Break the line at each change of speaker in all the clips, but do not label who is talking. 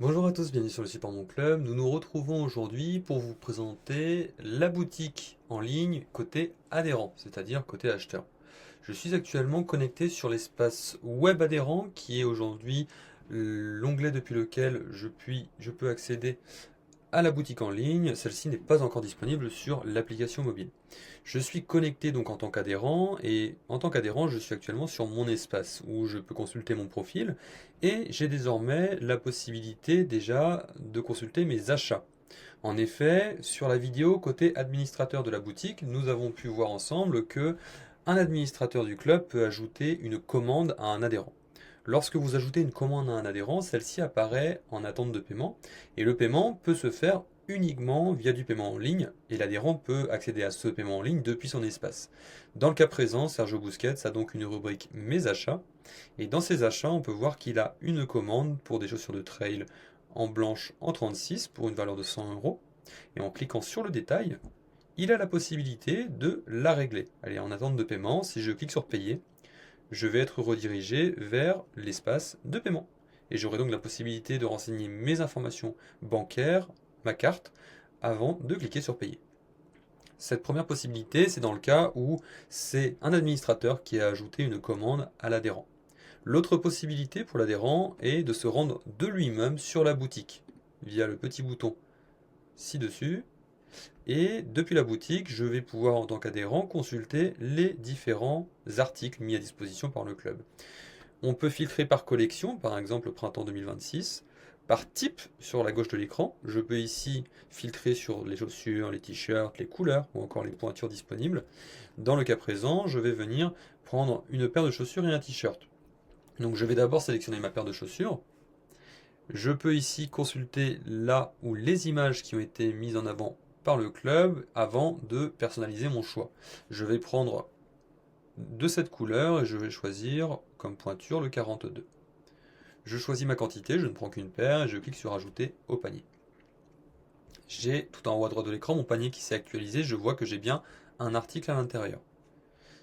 Bonjour à tous, bienvenue sur le Support Mon Club. Nous nous retrouvons aujourd'hui pour vous présenter la boutique en ligne côté adhérent, c'est-à-dire côté acheteur. Je suis actuellement connecté sur l'espace web adhérent qui est aujourd'hui l'onglet depuis lequel je peux accéder à la boutique en ligne. Celle-ci n'est pas encore disponible sur l'application mobile. Je suis connecté donc en tant qu'adhérent et en tant qu'adhérent je suis actuellement sur mon espace où je peux consulter mon profil et j'ai désormais la possibilité déjà de consulter mes achats. En effet, sur la vidéo côté administrateur de la boutique, nous avons pu voir ensemble que un administrateur du club peut ajouter une commande à un adhérent. Lorsque vous ajoutez une commande à un adhérent, celle-ci apparaît en attente de paiement et le paiement peut se faire uniquement via du paiement en ligne et l'adhérent peut accéder à ce paiement en ligne depuis son espace. Dans le cas présent, Sergio Busquets a donc une rubrique Mes achats et dans ses achats, on peut voir qu'il a une commande pour des chaussures de trail en blanche en 36 pour une valeur de 100 € et en cliquant sur le détail, il a la possibilité de la régler. Elle est en attente de paiement. Si je clique sur payer, je vais être redirigé vers l'espace de paiement. Et j'aurai donc la possibilité de renseigner mes informations bancaires, ma carte, avant de cliquer sur payer. Cette première possibilité, c'est dans le cas où c'est un administrateur qui a ajouté une commande à l'adhérent. L'autre possibilité pour l'adhérent est de se rendre de lui-même sur la boutique via le petit bouton ci-dessus. Et depuis la boutique, je vais pouvoir en tant qu'adhérent consulter les différents articles mis à disposition par le club. On peut filtrer par collection, par exemple printemps 2026, par type sur la gauche de l'écran. Je peux ici filtrer sur les chaussures, les t-shirts, les couleurs ou encore les pointures disponibles. Dans le cas présent, je vais venir prendre une paire de chaussures et un t-shirt. Donc je vais d'abord sélectionner ma paire de chaussures. Je peux ici consulter là où les images qui ont été mises en avant par le club avant de personnaliser mon choix. Je vais prendre de cette couleur et je vais choisir comme pointure le 42. Je choisis ma quantité, je ne prends qu'une paire et je clique sur ajouter au panier. J'ai tout en haut à droite de l'écran mon panier qui s'est actualisé, je vois que j'ai bien un article à l'intérieur.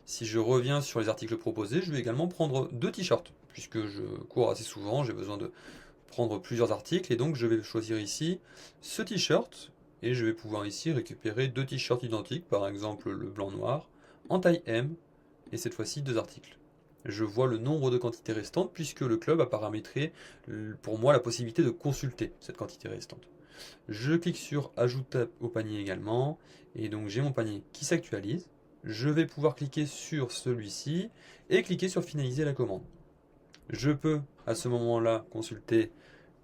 Si je reviens sur les articles proposés, je vais également prendre deux t-shirts, puisque je cours assez souvent, j'ai besoin de prendre plusieurs articles, et donc je vais choisir ici ce t-shirt, et je vais pouvoir ici récupérer deux t-shirts identiques, par exemple le blanc-noir, en taille M, et cette fois-ci deux articles. Je vois le nombre de quantités restantes, puisque le club a paramétré pour moi la possibilité de consulter cette quantité restante. Je clique sur ajouter au panier également, et donc j'ai mon panier qui s'actualise. Je vais pouvoir cliquer sur celui-ci et cliquer sur finaliser la commande. Je peux à ce moment-là consulter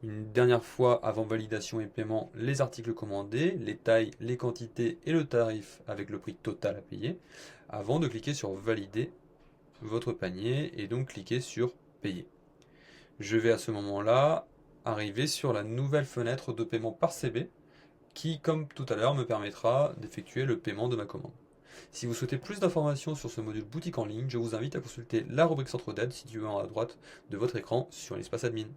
une dernière fois avant validation et paiement les articles commandés, les tailles, les quantités et le tarif avec le prix total à payer avant de cliquer sur valider votre panier et donc cliquer sur payer. Je vais à ce moment-là arriver sur la nouvelle fenêtre de paiement par CB qui, comme tout à l'heure, me permettra d'effectuer le paiement de ma commande. Si vous souhaitez plus d'informations sur ce module boutique en ligne, je vous invite à consulter la rubrique centre d'aide située en haut à droite de votre écran sur l'espace admin.